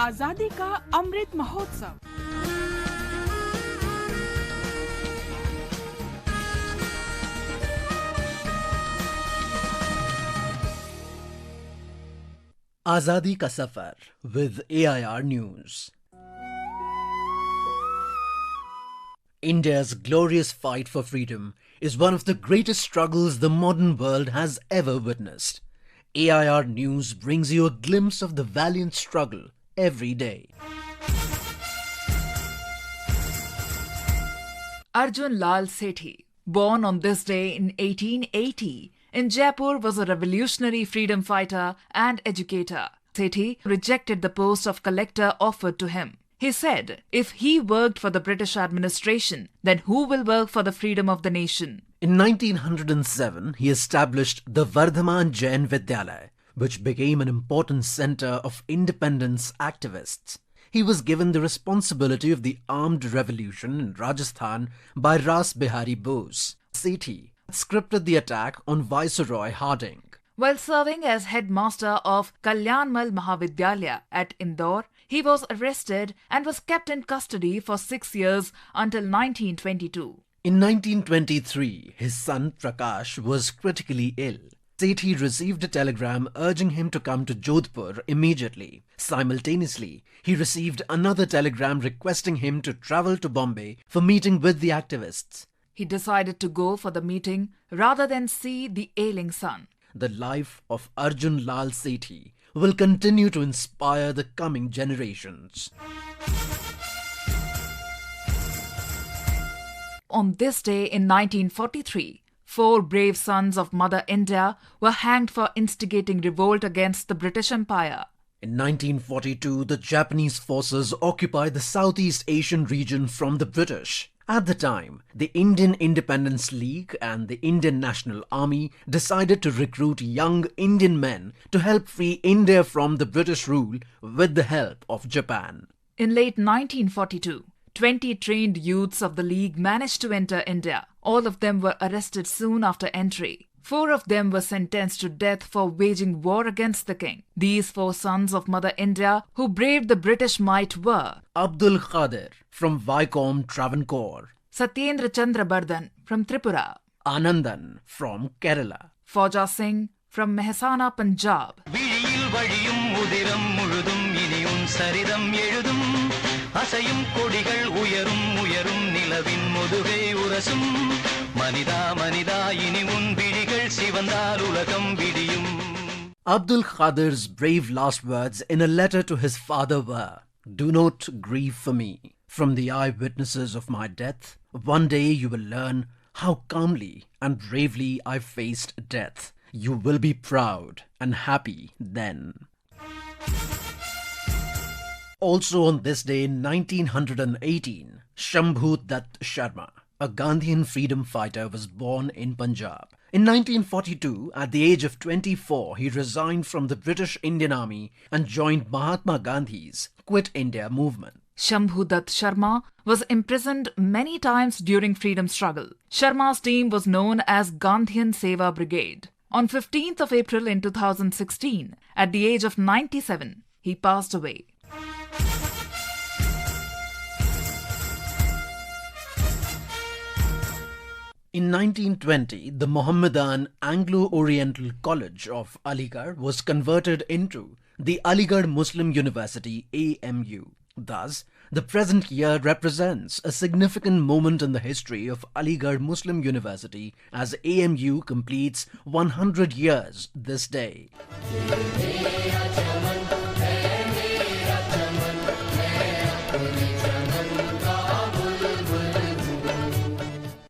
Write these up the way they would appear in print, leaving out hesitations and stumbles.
आजादी का Amrit Mahotsav. Azadi ka Safar with AIR News. India's glorious fight for freedom is one of the greatest struggles the modern world has ever witnessed. AIR News brings you a glimpse of the valiant struggle every day. Arjun Lal Sethi, born on this day in 1880, in Jaipur, was a revolutionary freedom fighter and educator. Sethi rejected the post of collector offered to him. He said, if he worked for the British administration, then who will work for the freedom of the nation? In 1907, he established the Vardhaman Jain Vidyalaya, which became an important centre of independence activists. He was given the responsibility of the armed revolution in Rajasthan by Ras Bihari Bose. Sethi scripted the attack on Viceroy Harding. While serving as headmaster of Kalyanmal Mahavidyalaya at Indore, he was arrested and was kept in custody for 6 years until 1922. In 1923, his son Prakash was critically ill. Sethi received a telegram urging him to come to Jodhpur immediately. Simultaneously, he received another telegram requesting him to travel to Bombay for meeting with the activists. He decided to go for the meeting rather than see the ailing son. The life of Arjun Lal Sethi will continue to inspire the coming generations. On this day in 1943, 4 brave sons of Mother India were hanged for instigating revolt against the British Empire. In 1942, the Japanese forces occupied the Southeast Asian region from the British. At the time, the Indian Independence League and the Indian National Army decided to recruit young Indian men to help free India from the British rule with the help of Japan. In late 1942, 20 trained youths of the League managed to enter India. All of them were arrested soon after entry. 4 of them were sentenced to death for waging war against the king. These 4 sons of Mother India who braved the British might were Abdul Qadir from Vaikom, Travancore, Satyendra Chandra Bardhan from Tripura, Anandan from Kerala, Fauja Singh from Mehsana, Punjab, Abdul Qadir's brave last words in a letter to his father were, "Do not grieve for me. From the eyewitnesses of my death, one day you will learn how calmly and bravely I faced death. You will be proud and happy then." Also on this day in 1918, Shambhu Dutt Sharma, a Gandhian freedom fighter, was born in Punjab. In 1942, at the age of 24, he resigned from the British Indian Army and joined Mahatma Gandhi's Quit India movement. Shambhu Dutt Sharma was imprisoned many times during freedom struggle. Sharma's team was known as Gandhian Seva Brigade. On 15th of April in 2016, at the age of 97, he passed away. In 1920, the Mohammedan Anglo-Oriental College of Aligarh was converted into the Aligarh Muslim University AMU. Thus, the present year represents a significant moment in the history of Aligarh Muslim University as AMU completes 100 years this day.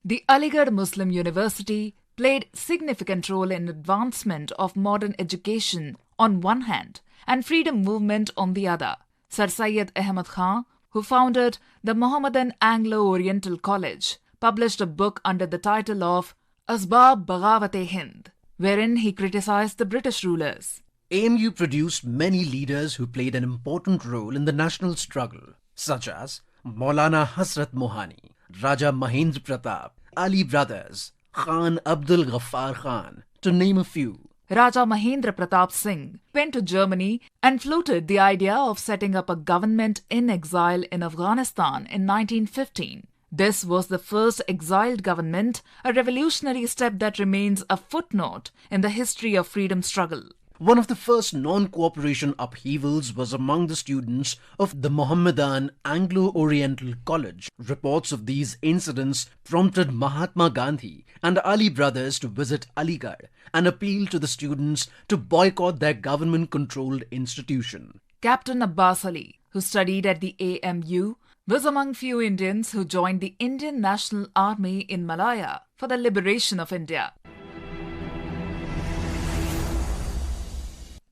The Aligarh Muslim University played significant role in advancement of modern education on one hand and freedom movement on the other. Sir Syed Ahmad Khan, who founded the Mohammedan Anglo-Oriental College, published a book under the title of Asbab Baghawat-e-Hind, wherein he criticized the British rulers. AMU produced many leaders who played an important role in the national struggle, such as Maulana Hasrat Mohani, Raja Mahendra Pratap, Ali brothers, Khan Abdul Ghaffar Khan, to name a few. Raja Mahendra Pratap Singh went to Germany and floated the idea of setting up a government in exile in Afghanistan in 1915. This was the first exiled government, a revolutionary step that remains a footnote in the history of freedom struggle. One of the first non-cooperation upheavals was among the students of the Mohammedan Anglo-Oriental College. Reports of these incidents prompted Mahatma Gandhi and Ali brothers to visit Aligarh and appeal to the students to boycott their government-controlled institution. Captain Abbas Ali, who studied at the AMU, was among few Indians who joined the Indian National Army in Malaya for the liberation of India.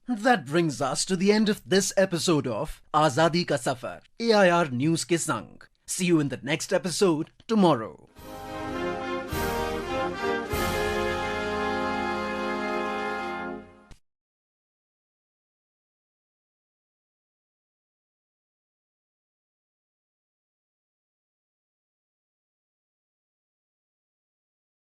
That brings us to the end of this episode of Azadi Ka Safar, AIR News ke Sang. See you in the next episode tomorrow.